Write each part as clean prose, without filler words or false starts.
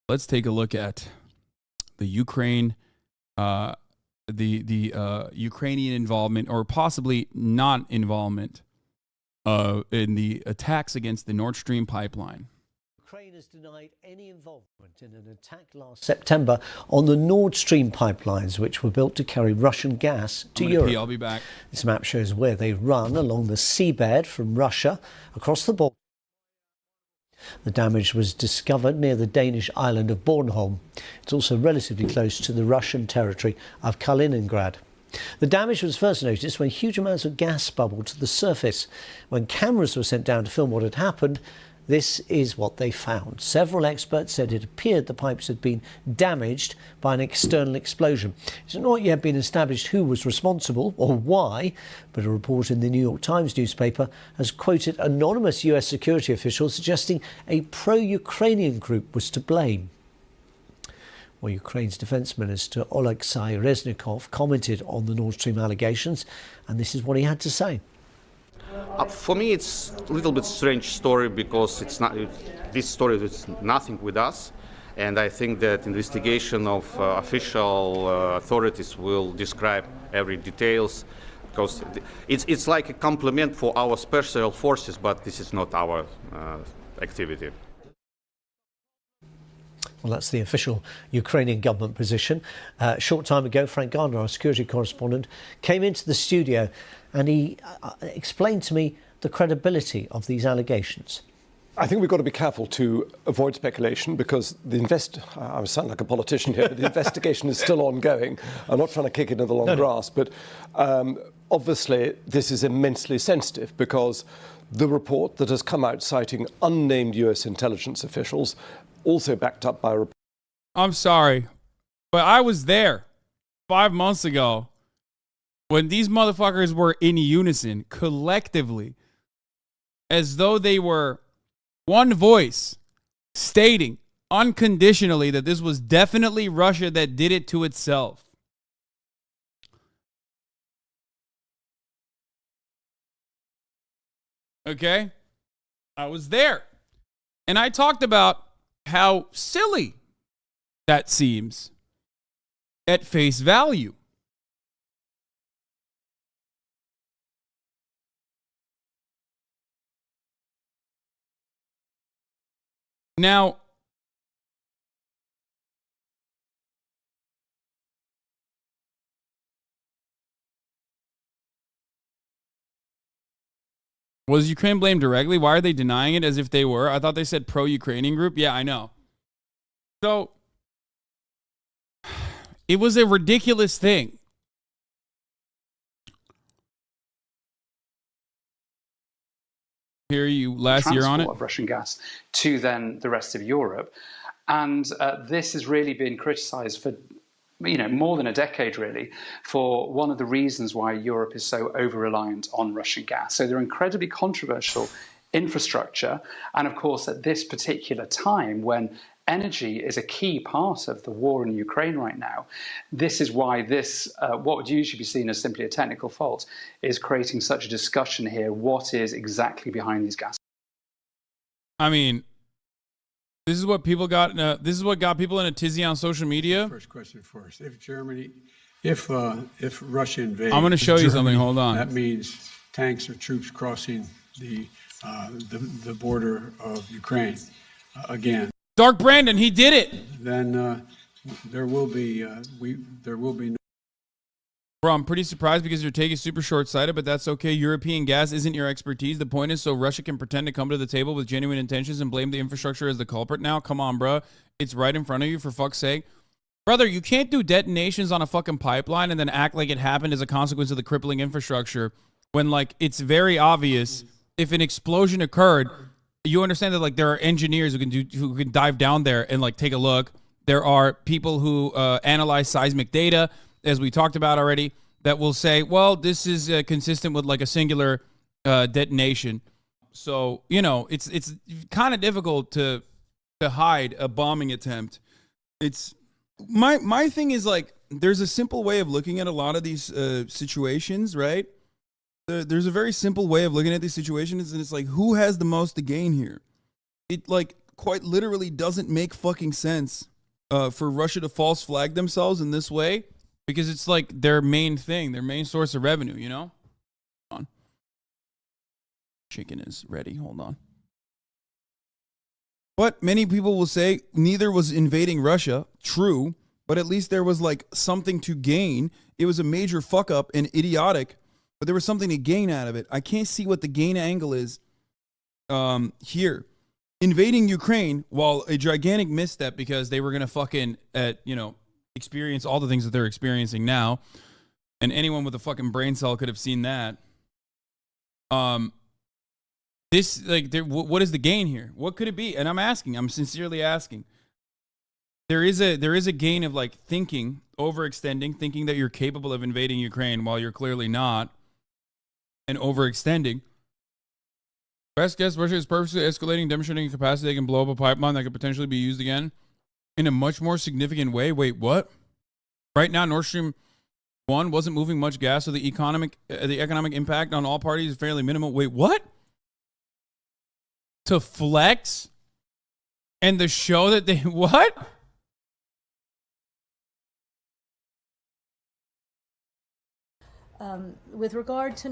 Let's take a look at the Ukrainian involvement, or possibly non-involvement, in the attacks against the Nord Stream pipeline. Ukraine has denied any involvement in an attack last September on the Nord Stream pipelines, which were built to carry Russian gas to Europe. I'll be back. This map shows where they run along the seabed from Russia across the Baltic. The damage was discovered near the Danish island of Bornholm. It's also relatively close to the Russian territory of Kaliningrad. The damage was first noticed when huge amounts of gas bubbled to the surface. When cameras were sent down to film what had happened, this is what they found. Several experts said it appeared the pipes had been damaged by an external explosion. It's not yet been established who was responsible or why, but a report in the New York Times newspaper has quoted anonymous US security officials suggesting a pro-Ukrainian group was to blame. Well, Ukraine's Defence Minister Oleksiy Reznikov commented on the Nord Stream allegations, and this is what he had to say. For me, it's a little bit strange story because this story is nothing with us, and I think that investigation of official authorities will describe every details, because it's like a compliment for our special forces, but this is not our activity. Well, that's the official Ukrainian government position. A short time ago, Frank Gardner, our security correspondent, came into the studio and he explained to me the credibility of these allegations. I think we've got to be careful to avoid speculation because I sound like a politician here, but the investigation is still ongoing. I'm not trying to kick it in the long grass, but obviously this is immensely sensitive because the report that has come out citing unnamed US intelligence officials, also backed up by... I'm sorry, but I was there 5 months ago when these motherfuckers were in unison, collectively, as though they were one voice, stating unconditionally that this was definitely Russia that did it to itself. Okay? I was there. And I talked about how silly that seems at face value. Now, was Ukraine blamed directly? Why are they denying it as if they were? I thought they said pro-Ukrainian group. Yeah, I know. So, it was a ridiculous thing. Hear you last year on it. Of Russian gas to then the rest of Europe. And this has really been criticised for more than a decade, really, for one of the reasons why Europe is so over-reliant on Russian gas. So they're incredibly controversial infrastructure. And of course, at this particular time, when energy is a key part of the war in Ukraine right now, this is why this, what would usually be seen as simply a technical fault, is creating such a discussion here. What is exactly behind these gas? I mean, this is what people got. This is what got people in a tizzy on social media. First question first. If Russia invades, I'm going to show you something. Hold on. That means tanks or troops crossing the border of Ukraine again. Dark Brandon, he did it. Then there will be no. Bro, I'm pretty surprised because your take is super short-sighted, but that's okay. European gas isn't your expertise. The point is so Russia can pretend to come to the table with genuine intentions and blame the infrastructure as the culprit now. Come on, bro. It's right in front of you, for fuck's sake. Brother, you can't do detonations on a fucking pipeline and then act like it happened as a consequence of the crippling infrastructure when, like, it's very obvious if an explosion occurred. You understand that, like, there are engineers who can dive down there and, like, take a look. There are people who analyze seismic data, as we talked about already, that will say, well, this is consistent with, like, a singular detonation. So, it's kind of difficult to hide a bombing attempt. It's my thing is, like, there's a simple way of looking at a lot of these situations, right? There's a very simple way of looking at these situations, and it's like, who has the most to gain here? It, like, quite literally doesn't make fucking sense for Russia to false flag themselves in this way, because it's like their main thing, their main source of revenue, you know? Hold on. Chicken is ready. Hold on. But many people will say neither was invading Russia. True. But at least there was like something to gain. It was a major fuck up and idiotic, but there was something to gain out of it. I can't see what the gain angle is here. Invading Ukraine, while a gigantic misstep because they were going to fucking, experience all the things that they're experiencing now. And anyone with a fucking brain cell could have seen that. What is the gain here? What could it be? And I'm sincerely asking. There is a gain of like thinking, overextending, thinking that you're capable of invading Ukraine while you're clearly not, and overextending. Best guess, Russia is purposely escalating, demonstrating capacity they can blow up a pipeline that could potentially be used again in a much more significant way. Wait, what? Right now, Nord Stream 1 wasn't moving much gas, so the economic impact on all parties is fairly minimal. Wait, what? To flex? And the show that they... What? With regard to...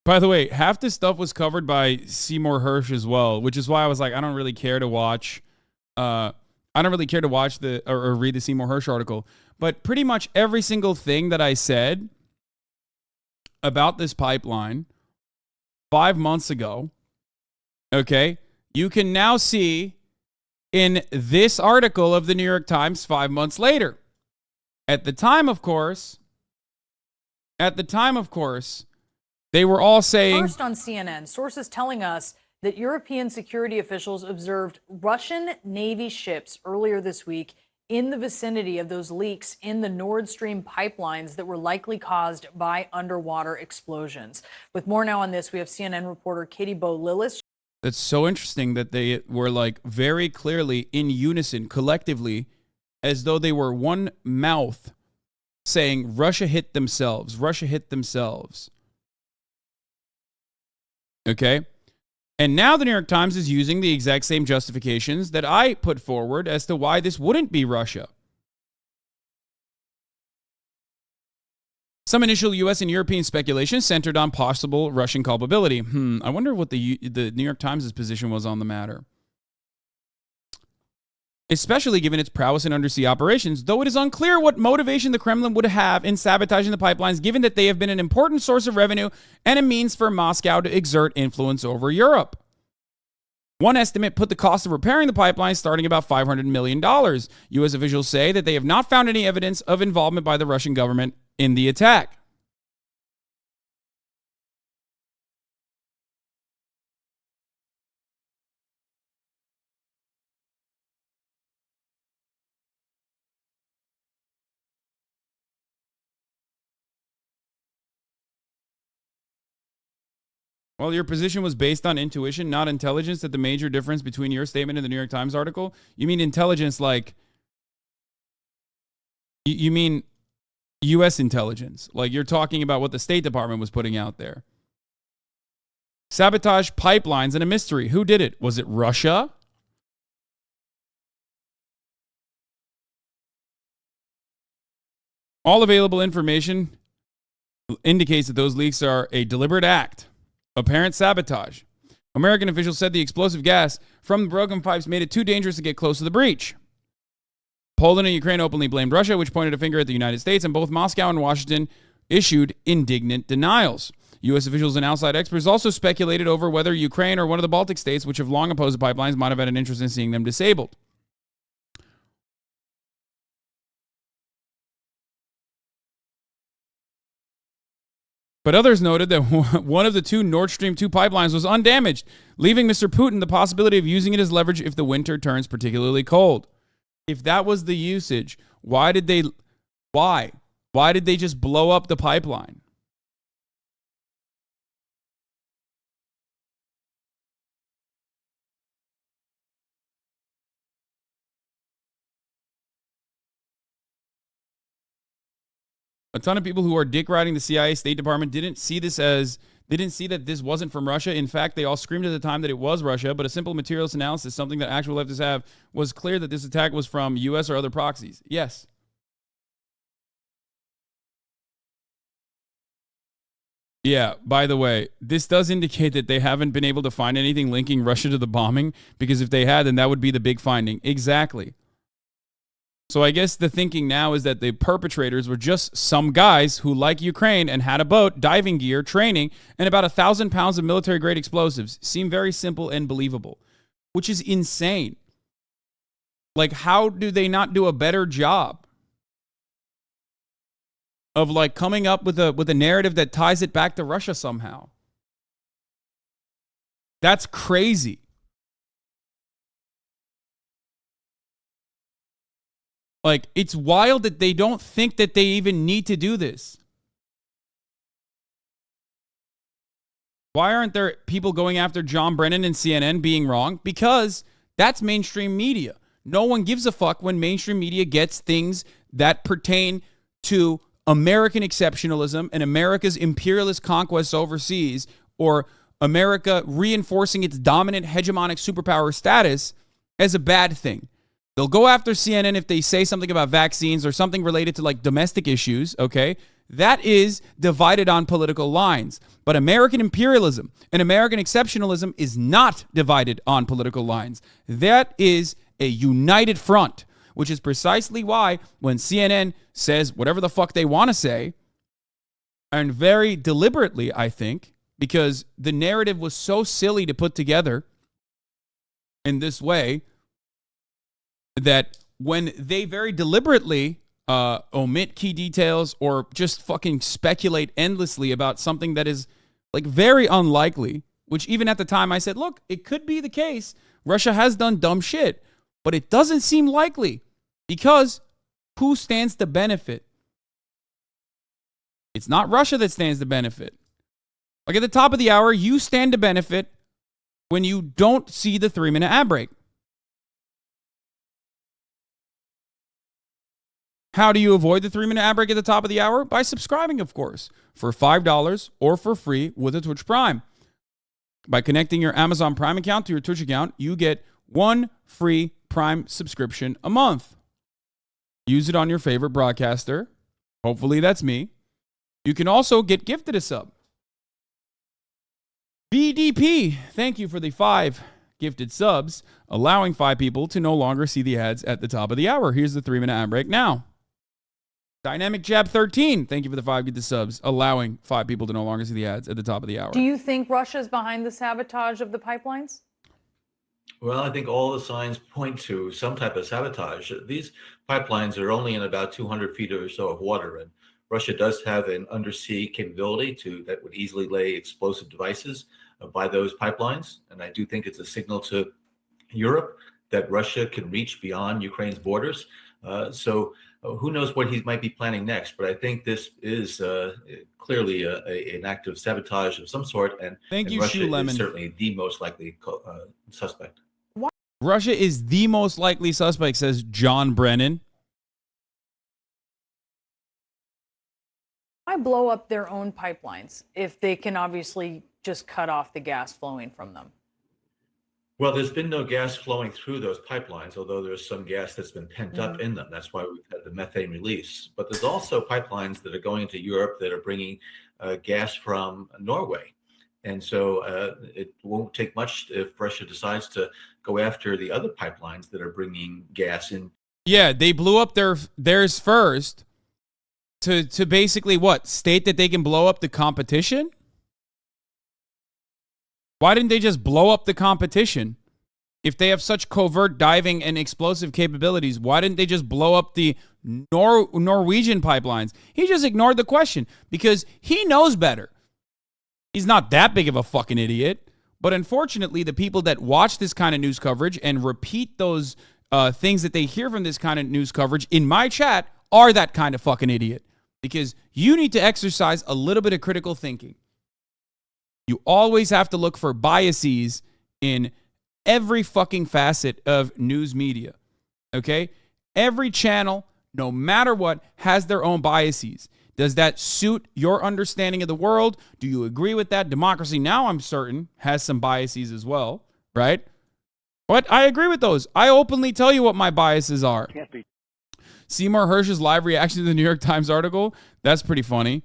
By the way, half this stuff was covered by Seymour Hersh as well, which is why I was like, I don't really care to watch. I don't really care to watch or read the Seymour Hersh article. But pretty much every single thing that I said about this pipeline 5 months ago, okay, you can now see in this article of the New York Times 5 months later. At the time, of course, they were all saying... First on CNN, sources telling us that European security officials observed Russian Navy ships earlier this week in the vicinity of those leaks in the Nord Stream pipelines that were likely caused by underwater explosions. With more now on this, we have CNN reporter Katie Bo-Lillis. That's so interesting that they were like very clearly in unison, collectively, as though they were one mouth saying Russia hit themselves, Russia hit themselves. Okay? And now the New York Times is using the exact same justifications that I put forward as to why this wouldn't be Russia. Some initial U.S. and European speculation centered on possible Russian culpability. I wonder what the New York Times' position was on the matter. Especially given its prowess in undersea operations, though it is unclear what motivation the Kremlin would have in sabotaging the pipelines, given that they have been an important source of revenue and a means for Moscow to exert influence over Europe. One estimate put the cost of repairing the pipeline starting about $500 million. U.S. officials say that they have not found any evidence of involvement by the Russian government in the attack. Well, your position was based on intuition, not intelligence. That the major difference between your statement and the New York Times article? You mean intelligence like... You mean U.S. intelligence. Like you're talking about what the State Department was putting out there. Sabotage pipelines and a mystery. Who did it? Was it Russia? All available information indicates that those leaks are a deliberate act. Apparent sabotage. American officials said the explosive gas from the broken pipes made it too dangerous to get close to the breach. Poland and Ukraine openly blamed Russia, which pointed a finger at the United States, and both Moscow and Washington issued indignant denials. U.S. officials and outside experts also speculated over whether Ukraine or one of the Baltic states, which have long opposed the pipelines, might have had an interest in seeing them disabled. But others noted that one of the two Nord Stream 2 pipelines was undamaged, leaving Mr. Putin the possibility of using it as leverage if the winter turns particularly cold. If that was the usage, why did they just blow up the pipeline? A ton of people who are dick riding the CIA, State Department didn't see that this wasn't from Russia. In fact, they all screamed at the time that it was Russia, but a simple materialist analysis, something that actual leftists have, was clear that this attack was from U.S. or other proxies. Yes. Yeah, by the way, this does indicate that they haven't been able to find anything linking Russia to the bombing, because if they had, then that would be the big finding. Exactly. So I guess the thinking now is that the perpetrators were just some guys who like Ukraine and had a boat, diving gear, training, and about 1,000 pounds of military-grade explosives. Seem very simple and believable, which is insane. Like, how do they not do a better job of like coming up with a narrative that ties it back to Russia somehow? That's crazy. Like, it's wild that they don't think that they even need to do this. Why aren't there people going after John Brennan and CNN being wrong? Because that's mainstream media. No one gives a fuck when mainstream media gets things that pertain to American exceptionalism and America's imperialist conquests overseas, or America reinforcing its dominant hegemonic superpower status as a bad thing. They'll go after CNN if they say something about vaccines or something related to like domestic issues, okay? That is divided on political lines. But American imperialism and American exceptionalism is not divided on political lines. That is a united front, which is precisely why when CNN says whatever the fuck they want to say, and very deliberately, I think, because the narrative was so silly to put together in this way, that when they very deliberately omit key details or just fucking speculate endlessly about something that is like very unlikely, which even at the time I said, look, it could be the case. Russia has done dumb shit, but it doesn't seem likely, because who stands to benefit? It's not Russia that stands to benefit. Like at the top of the hour, you stand to benefit when you don't see the 3-minute ad break. How do you avoid the 3-minute ad break at the top of the hour? By subscribing, of course, for $5 or for free with a Twitch Prime. By connecting your Amazon Prime account to your Twitch account, you get 1 free Prime subscription a month. Use it on your favorite broadcaster. Hopefully that's me. You can also get gifted a sub. BDP, thank you for the 5 gifted subs, allowing 5 people to no longer see the ads at the top of the hour. Here's the 3-minute ad break now. Dynamic Jab 13, thank you for the 5 gifted subs, allowing 5 people to no longer see the ads at the top of the hour. Do you think Russia's behind the sabotage of the pipelines? Well, I think all the signs point to some type of sabotage. These pipelines are only in about 200 feet or so of water, and Russia does have an undersea capability that would easily lay explosive devices by those pipelines. And I do think it's a signal to Europe that Russia can reach beyond Ukraine's borders. So who knows what he might be planning next? But I think this is clearly an act of sabotage of some sort. And Russia is certainly the most likely suspect. Russia is the most likely suspect, says John Brennan. Why blow up their own pipelines if they can obviously just cut off the gas flowing from them? Well, there's been no gas flowing through those pipelines, although there's some gas that's been pent up in them. That's why we've had the methane release. But there's also pipelines that are going into Europe that are bringing gas from Norway. And so it won't take much if Russia decides to go after the other pipelines that are bringing gas in. Yeah, they blew up theirs first to basically what? State that they can blow up the competition? Why didn't they just blow up the competition? If they have such covert diving and explosive capabilities, why didn't they just blow up the Norwegian pipelines? He just ignored the question because he knows better. He's not that big of a fucking idiot. But unfortunately, the people that watch this kind of news coverage and repeat those things that they hear from this kind of news coverage in my chat are that kind of fucking idiot. Because you need to exercise a little bit of critical thinking. You always have to look for biases in every fucking facet of news media. Okay? Every channel, no matter what, has their own biases. Does that suit your understanding of the world? Do you agree with that? Democracy, now I'm certain, has some biases as well, right? But I agree with those. I openly tell you what my biases are. Can't be. Seymour Hersh's live reaction to the New York Times article, that's pretty funny.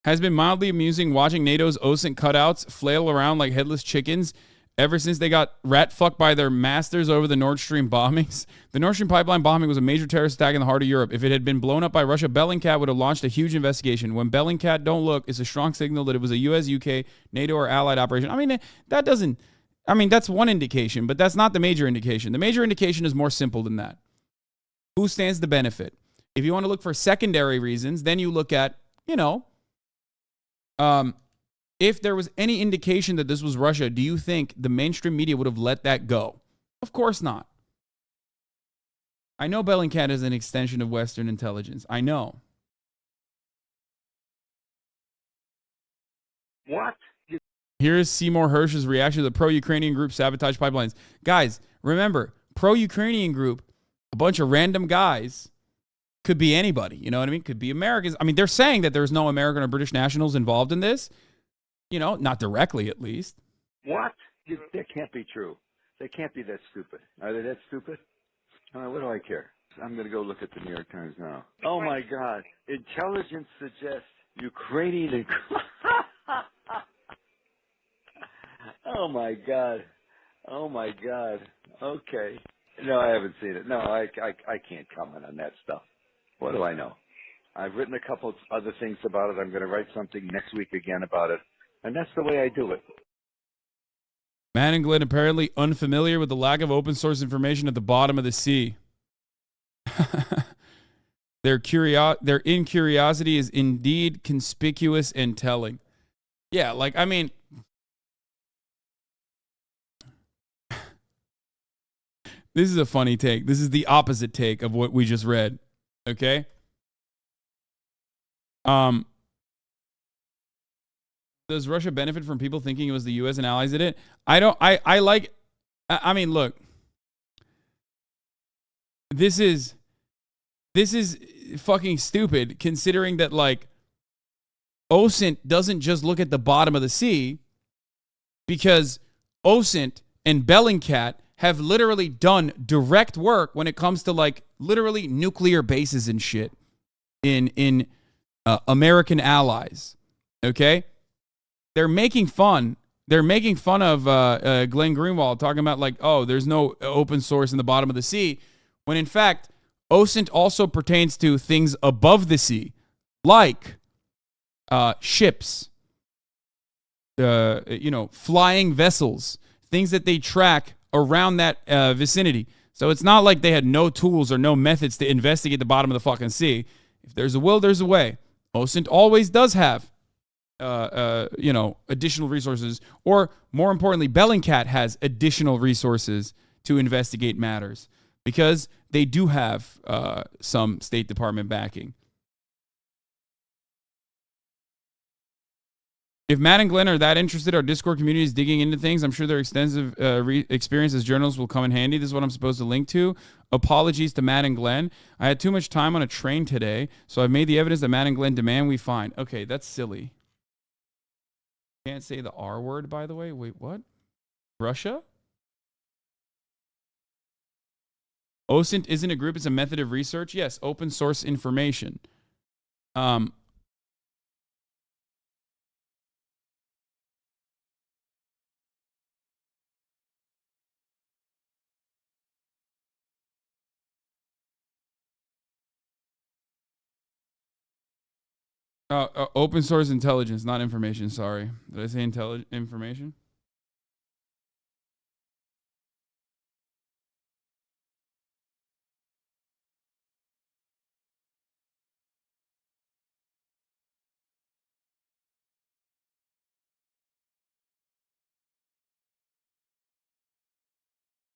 Has been mildly amusing watching NATO's OSINT cutouts flail around like headless chickens ever since they got rat-fucked by their masters over the Nord Stream bombings. The Nord Stream pipeline bombing was a major terrorist attack in the heart of Europe. If it had been blown up by Russia, Bellingcat would have launched a huge investigation. When Bellingcat don't look, it's a strong signal that it was a US, UK, NATO, or allied operation. I mean, that doesn't... I mean, that's one indication, but that's not the major indication. The major indication is more simple than that. Who stands to benefit? If you want to look for secondary reasons, then you look at, you know... if there was any indication that this was Russia, do you think the mainstream media would have let that go? Of course not. I know Bellingcat is an extension of Western intelligence. I know. What? Here's Seymour Hersh's reaction to the pro-Ukrainian group Sabotage Pipelines. Guys, remember, pro-Ukrainian group, a bunch of random guys, could be anybody. You know what I mean? Could be Americans. I mean, they're saying that there's no American or British nationals involved in this. You know, not directly, at least. What? That can't be true. They can't be that stupid. Are they that stupid? What do I care? I'm going to go look at the New York Times now. Oh, my God. Intelligence suggests Ukrainian... and oh, my God. Oh, my God. Okay. No, I haven't seen it. No, I can't comment on that stuff. What do I know? I've written a couple of other things about it. I'm going to write something next week again about it. And that's the way I do it. Matt and Glenn apparently unfamiliar with the lack of open source information at the bottom of the sea. Their incuriosity is indeed conspicuous and telling. Yeah, like, I mean... This is a funny take. This is the opposite take of what we just read. Okay? Does Russia benefit from people thinking it was the U.S. and allies did it? I mean, look. This is fucking stupid considering that, like, OSINT doesn't just look at the bottom of the sea because OSINT and Bellingcat have literally done direct work when it comes to, like, literally nuclear bases and shit in American allies. Okay? They're making fun. They're making fun of Glenn Greenwald, talking about, like, oh, there's no open source in the bottom of the sea, when in fact, OSINT also pertains to things above the sea, like ships, flying vessels, things that they track around that vicinity. So it's not like they had no tools or no methods to investigate the bottom of the fucking sea. If there's a will, there's a way. OSINT always does have additional resources, or more importantly, Bellingcat has additional resources to investigate matters because they do have some State Department backing. If Matt and Glenn are that interested, our Discord community is digging into things. I'm sure their extensive experience as journalists will come in handy. This is what I'm supposed to link to. Apologies to Matt and Glenn. I had too much time on a train today, so I've made the evidence that Matt and Glenn demand we find. Okay, that's silly. Can't say the R word, by the way. Wait, what? Russia? OSINT isn't a group, it's a method of research. Yes, open source information. Open source intelligence, not information. Sorry. Did I say information?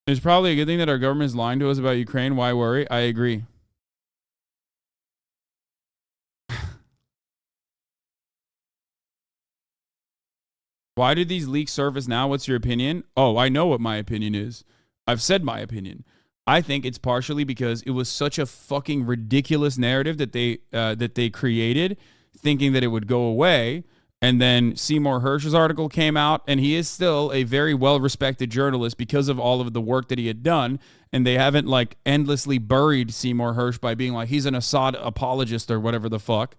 It's probably a good thing that our government is lying to us about Ukraine. Why worry? I agree. Why did these leaks surface now? What's your opinion? Oh, I know what my opinion is. I've said my opinion. I think it's partially because it was such a fucking ridiculous narrative that they created, thinking that it would go away. And then Seymour Hersh's article came out, and he is still a very well-respected journalist because of all of the work that he had done. And they haven't like endlessly buried Seymour Hersh by being like, he's an Assad apologist or whatever the fuck.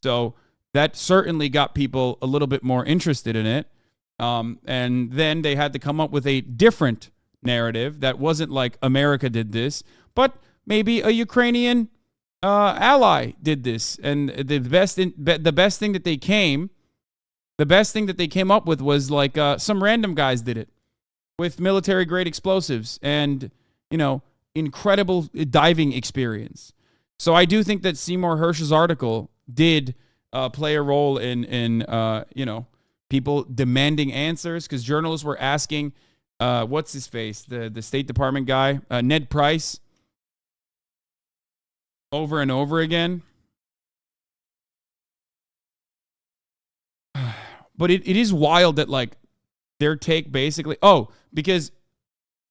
So that certainly got people a little bit more interested in it. And then they had to come up with a different narrative that wasn't like America did this, but maybe a Ukrainian ally did this. And the best thing that they came up with was like some random guys did it with military grade explosives and, incredible diving experience. So I do think that Seymour Hersh's article did play a role in people demanding answers, because journalists were asking, what's his face, the State Department guy, Ned Price, over and over again. But it is wild that like their take basically,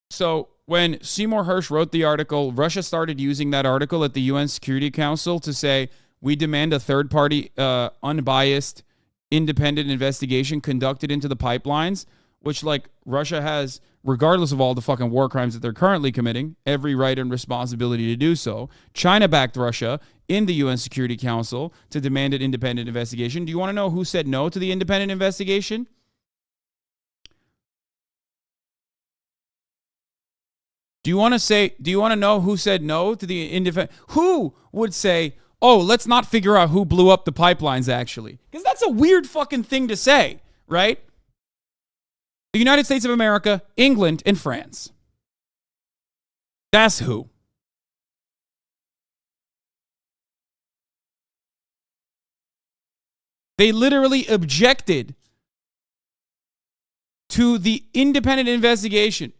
so when Seymour Hersh wrote the article, Russia started using that article at the UN Security Council to say, we demand a third-party, unbiased, independent investigation conducted into the pipelines, which like Russia has, regardless of all the fucking war crimes that they're currently committing, every right and responsibility to do so. China backed Russia in the UN Security Council to demand an independent investigation. Do you want to know who said no to the independent investigation? Do you want to know who said no to the independent? Who would say, oh, let's not figure out who blew up the pipelines actually? Because that's a weird fucking thing to say, right? The United States of America, England, and France. That's who. They literally objected to the independent investigation.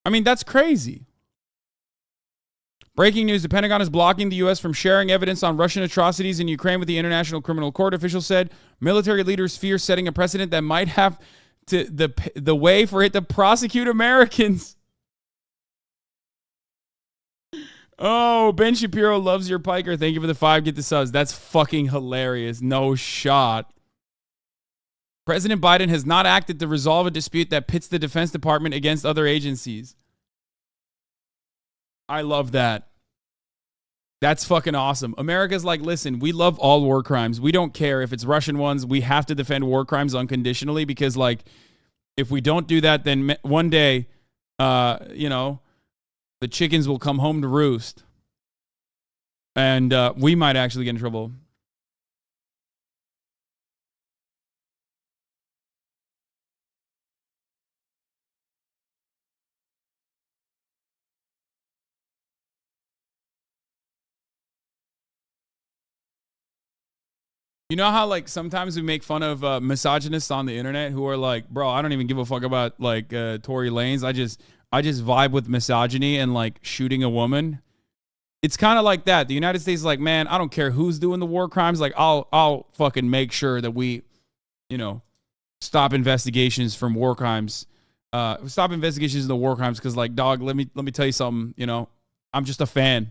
I mean, that's crazy. Breaking news, the Pentagon is blocking the U.S. from sharing evidence on Russian atrocities in Ukraine with the International Criminal Court. Officials said military leaders fear setting a precedent that might have to the way for it to prosecute Americans. Oh, Ben Shapiro loves your piker. Thank you for the 5. Get the subs. That's fucking hilarious. No shot. President Biden has not acted to resolve a dispute that pits the Defense Department against other agencies. I love that. That's fucking awesome. America's like, listen, we love all war crimes. We don't care if it's Russian ones. We have to defend war crimes unconditionally because, like, if we don't do that, then one day, the chickens will come home to roost. And we might actually get in trouble. You know how like sometimes we make fun of misogynists on the internet who are like, bro, I don't even give a fuck about like Tory Lanez. I just vibe with misogyny and like shooting a woman. It's kind of like that. The United States is like, man, I don't care who's doing the war crimes. Like I'll fucking make sure that we, stop investigations from war crimes. Stop investigations of the war crimes because like, dog, let me tell you something. I'm just a fan.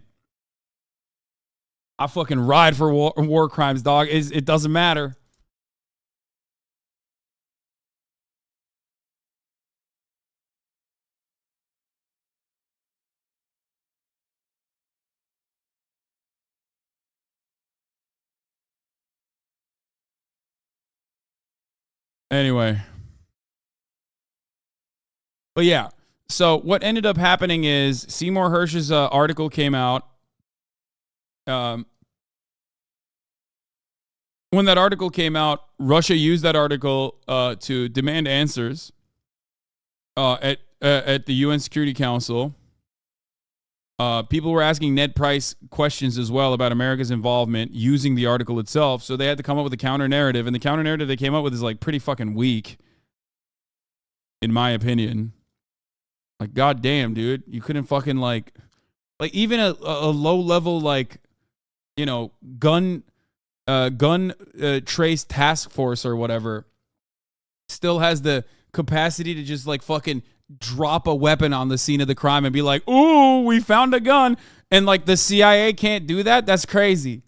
I fucking ride for war crimes, dog. It doesn't matter. Anyway. But yeah. So what ended up happening is Seymour Hersh's article came out. When that article came out, Russia used that article to demand answers at the UN Security Council. People were asking Ned Price questions as well about America's involvement using the article itself. So they had to come up with a counter narrative, and the counter narrative they came up with is like pretty fucking weak, in my opinion. Like, goddamn, dude, you couldn't fucking like even a low level like, you know, gun trace task force or whatever still has the capacity to just like fucking drop a weapon on the scene of the crime and be like, ooh, we found a gun. And like the CIA can't do that? That's crazy.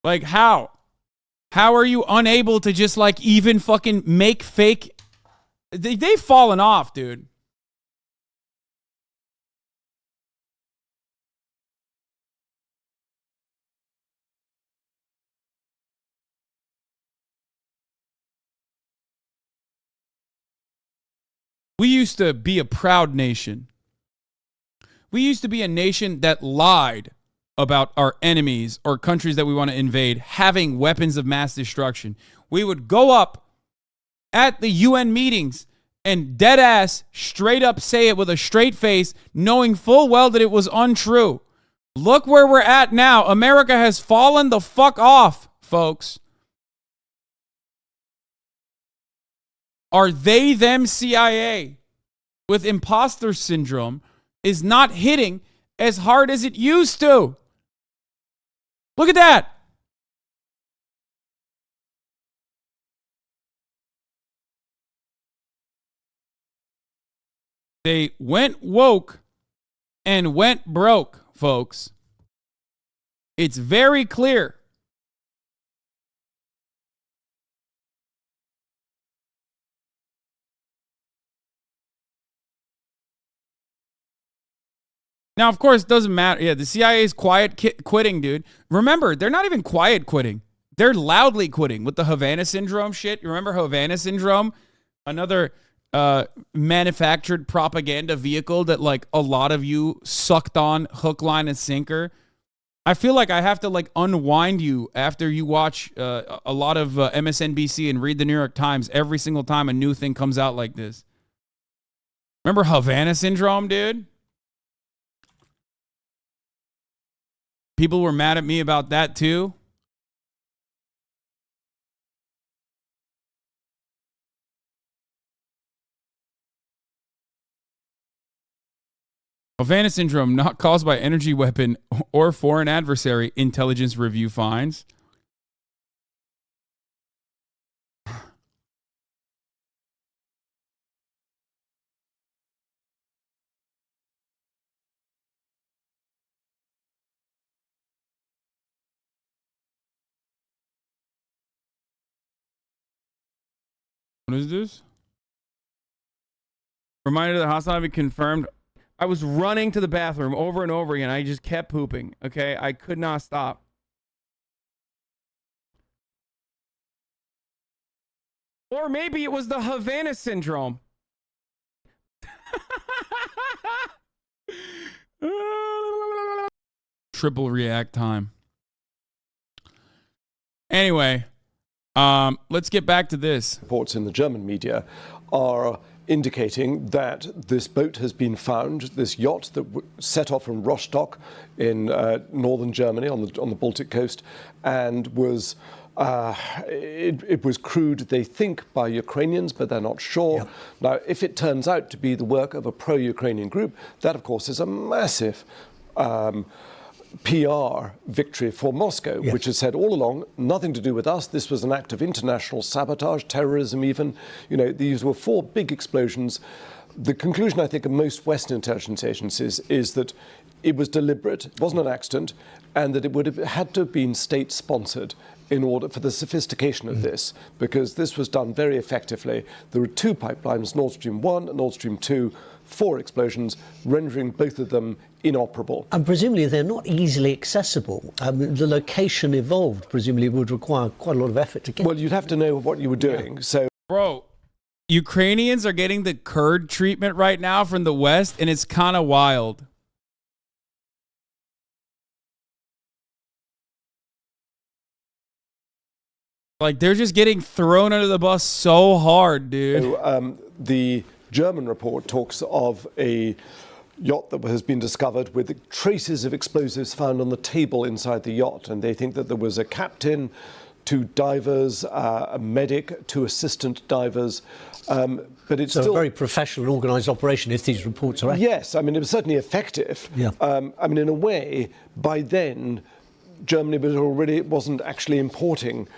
Like, how? How are you unable to just like even fucking make fake? They've fallen off, dude. We used to be a proud nation. We used to be a nation that lied about our enemies or countries that we want to invade having weapons of mass destruction. We would go up at the UN meetings and dead ass straight up say it with a straight face, knowing full well that it was untrue. Look where we're at now. America has fallen the fuck off, folks. Are they them CIA with imposter syndrome is not hitting as hard as it used to. Look at that. They went woke and went broke, folks. It's very clear. Now, of course, it doesn't matter. Yeah, the CIA is quiet quitting, dude. Remember, they're not even quiet quitting. They're loudly quitting with the Havana Syndrome shit. You remember Havana Syndrome? Another manufactured propaganda vehicle that, like, a lot of you sucked on hook, line, and sinker. I feel like I have to, like, unwind you after you watch a lot of MSNBC and read the New York Times every single time a new thing comes out like this. Remember Havana Syndrome, dude? People were mad at me about that too. Havana Syndrome, not caused by energy weapon or foreign adversary, intelligence review finds. What is this? Reminder that Hasanabi confirmed. I was running to the bathroom over and over again. I just kept pooping. Okay, I could not stop. Or maybe it was the Havana Syndrome. Triple react time. Anyway, let's get back to this. Reports in the German media are indicating that this boat has been found, this yacht that set off from Rostock in northern Germany on the Baltic coast, and was it was crewed, they think, by Ukrainians, but they're not sure. Yep. Now, if it turns out to be the work of a pro-Ukrainian group, that, of course, is a massive PR victory for Moscow, yes, which has said all along, nothing to do with us. This was an act of international sabotage, terrorism even. You know, these were 4 big explosions. The conclusion, I think, of most Western intelligence agencies is that it was deliberate, it wasn't an accident, and that it would have had to have been state-sponsored in order for the sophistication of this, because this was done very effectively. There were 2 pipelines, Nord Stream 1 and Nord Stream 2, 4 explosions, rendering both of them inoperable. And presumably they're not easily accessible. The location evolved, presumably would require quite a lot of effort to get. Well, you'd have to know what you were doing. Yeah. So, bro, Ukrainians are getting the Kurd treatment right now from the West, and it's kind of wild. Like, they're just getting thrown under the bus so hard, dude. So, the German report talks of a yacht that has been discovered with traces of explosives found on the table inside the yacht. And they think that there was a captain, 2 divers, a medic, 2 assistant divers. But it's so still a very professional and organised operation if these reports are accurate. Yes, I mean, it was certainly effective. Yeah. I mean, in a way, by then, Germany wasn't actually importing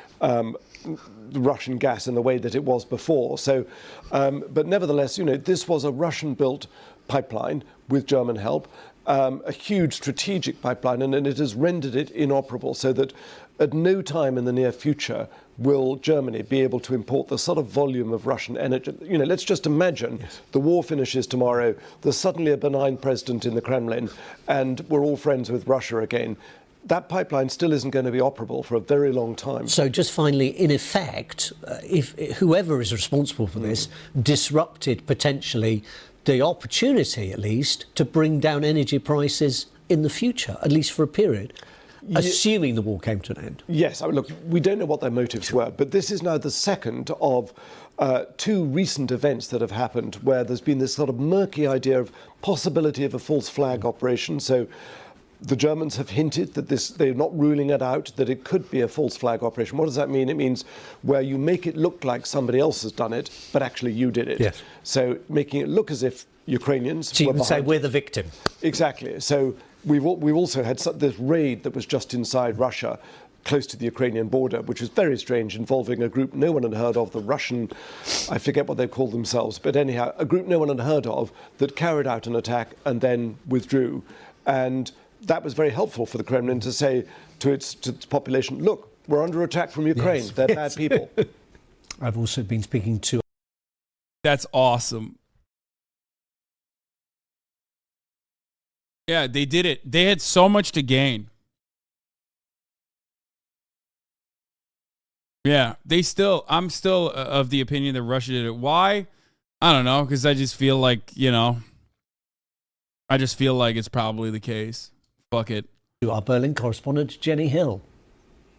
Russian gas in the way that it was before. So, but nevertheless, this was a Russian-built pipeline with German help, a huge strategic pipeline, and it has rendered it inoperable so that at no time in the near future will Germany be able to import the sort of volume of Russian energy. Let's just imagine the war finishes tomorrow, there's suddenly a benign president in the Kremlin, and we're all friends with Russia again. That pipeline still isn't going to be operable for a very long time. So just finally, in effect, if whoever is responsible for this disrupted potentially the opportunity, at least, to bring down energy prices in the future, at least for a period, assuming the war came to an end. Yes, I mean, look, we don't know what their motives were, but this is now the second of 2 recent events that have happened where there's been this sort of murky idea of possibility of a false flag operation. So the Germans have hinted that they're not ruling it out, that it could be a false flag operation. What does that mean? It means where you make it look like somebody else has done it, but actually you did it. Yes. So making it look as if Ukrainians So you were can say behind. we're the victim. Exactly. So we've also had this raid that was just inside Russia, close to the Ukrainian border, which is very strange, involving a group no one had heard of, the Russian, I forget what they called themselves, but anyhow, a group no one had heard of that carried out an attack and then withdrew. And that was very helpful for the Kremlin to say to its population, look, we're under attack from Ukraine. Yes. They're bad people. I've also been speaking to... That's awesome. Yeah, they did it. They had so much to gain. Yeah, I'm still of the opinion that Russia did it. Why? I don't know, because I just feel like, it's probably the case. Fuck it. To our Berlin correspondent, Jenny Hill.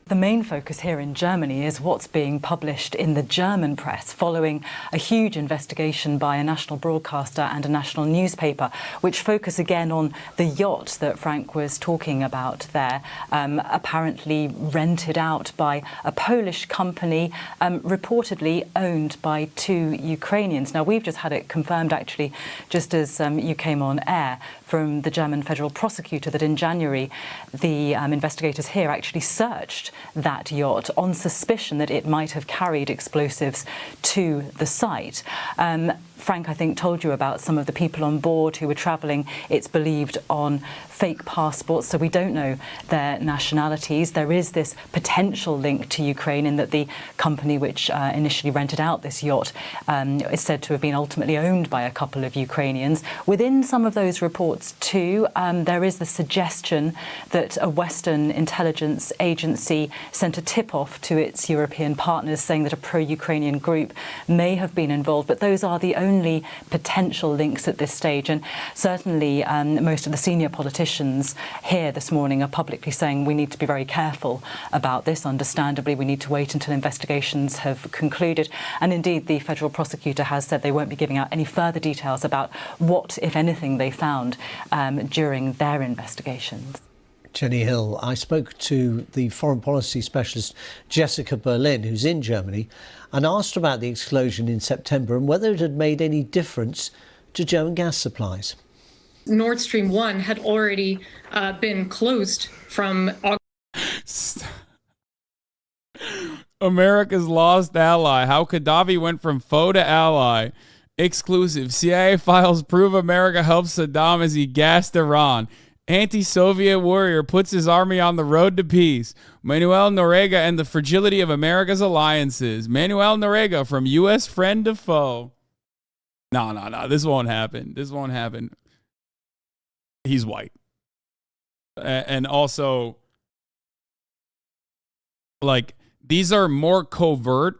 The main focus here in Germany is what's being published in the German press following a huge investigation by a national broadcaster and a national newspaper, which focus again on the yacht that Frank was talking about there, apparently rented out by a Polish company, reportedly owned by 2 Ukrainians. Now, we've just had it confirmed, actually, just as you came on air, from the German federal prosecutor that in January the investigators here actually searched that yacht on suspicion that it might have carried explosives to the site. Frank, I think, told you about some of the people on board who were travelling, it's believed, on fake passports, so we don't know their nationalities. There is this potential link to Ukraine in that the company which initially rented out this yacht is said to have been ultimately owned by a couple of Ukrainians. Within some of those reports, too, there is the suggestion that a Western intelligence agency sent a tip-off to its European partners saying that a pro-Ukrainian group may have been involved, but those are the only potential links at this stage. And certainly most of the senior politicians here this morning are publicly saying we need to be very careful about this. Understandably, we need to wait until investigations have concluded. And indeed, the federal prosecutor has said they won't be giving out any further details about what, if anything, they found during their investigations. Jenny Hill. I spoke to the foreign policy specialist Jessica Berlin, who's in Germany, and asked about the explosion in September and whether it had made any difference to German gas supplies. Nord Stream 1 had already been closed from August. America's lost ally. How Gaddafi went from foe to ally. Exclusive. CIA files prove America helped Saddam as he gassed Iran. Anti-Soviet warrior puts his army on the road to peace. Manuel Noriega and the fragility of America's alliances. Manuel Noriega from U.S. friend to foe. No. This won't happen. This won't happen. He's white. And also, like, these are more covert.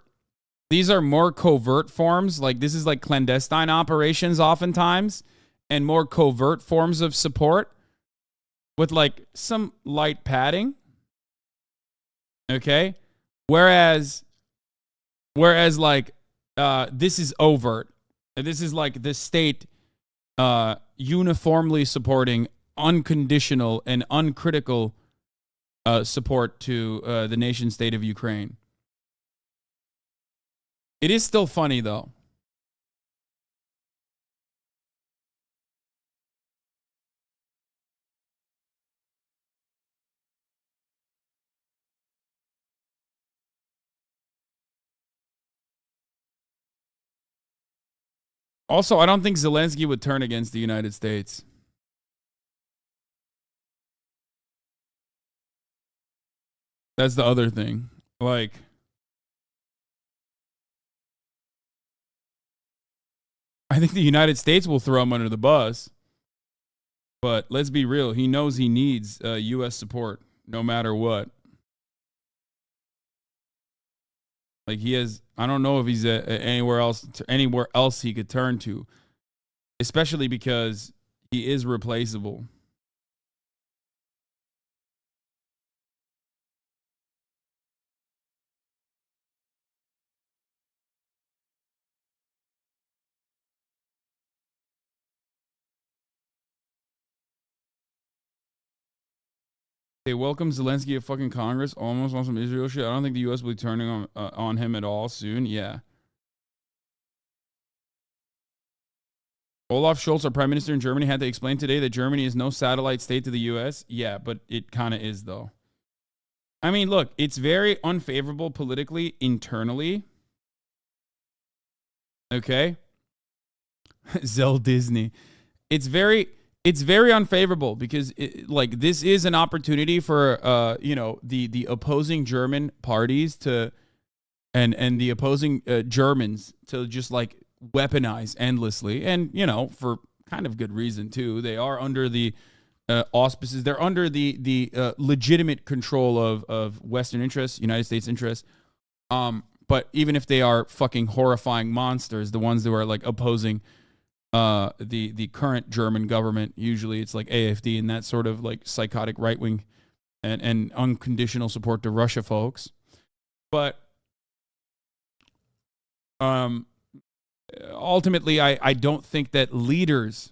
These are more covert forms. Like, this is like clandestine operations oftentimes, and more covert forms of support with like some light padding. Okay? Whereas like this is overt. This is like the state uniformly supporting unconditional and uncritical support to the nation state of Ukraine. It is still funny, though. Also, I don't think Zelensky would turn against the United States. That's the other thing. Like, I think the United States will throw him under the bus. But let's be real. He knows he needs U.S. support no matter what. Like, he has, I don't know if he's anywhere else he could turn to, especially because he is replaceable. They welcome Zelensky at fucking Congress. Almost on some Israel shit. I don't think the U.S. will be turning on him at all soon. Yeah. Olaf Scholz, our prime minister in Germany, had to explain today that Germany is no satellite state to the U.S. Yeah, but it kind of is, though. I mean, look, it's very unfavorable politically internally. Okay? Zell Disney. It's very unfavorable because this is an opportunity for the opposing German parties to and the opposing Germans to just like weaponize endlessly, and for kind of good reason too. They are under the auspices. They're under the legitimate control of Western interests, United States interests. But even if they are fucking horrifying monsters, the ones that are like opposing the current German government, usually it's like AfD and that sort of like psychotic right wing and unconditional support to Russia folks. But ultimately, I don't think that leaders.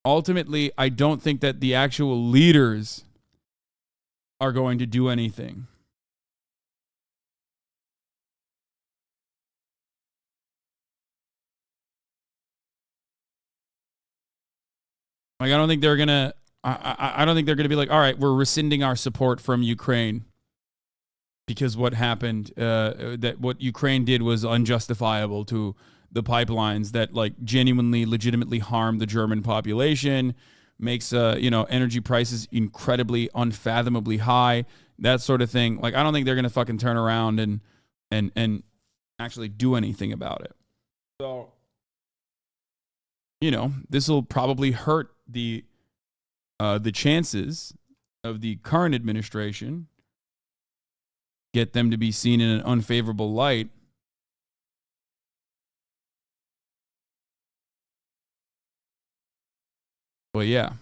Ultimately, I don't think that the actual leaders are going to do anything. Like, I don't think they're gonna. I don't think they're gonna be like, all right, we're rescinding our support from Ukraine because what happened, that what Ukraine did was unjustifiable to the pipelines that like genuinely, legitimately harm the German population, makes energy prices incredibly, unfathomably high, that sort of thing. Like, I don't think they're gonna fucking turn around and actually do anything about it. So, this will probably hurt the chances of the current administration, get them to be seen in an unfavorable light. But yeah.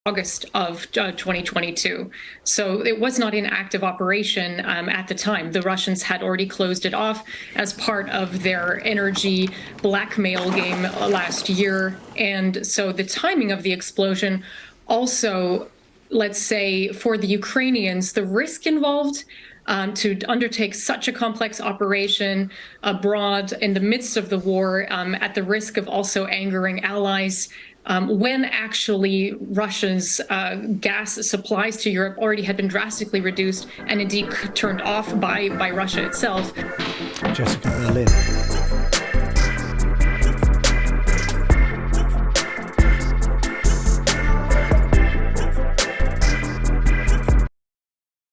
August of 2022. So it was not in active operation at the time. The Russians had already closed it off as part of their energy blackmail game last year. And so the timing of the explosion also, let's say, for the Ukrainians, the risk involved to undertake such a complex operation abroad in the midst of the war, at the risk of also angering allies, when actually Russia's gas supplies to Europe already had been drastically reduced and indeed turned off by Russia itself. Jessica Berlin.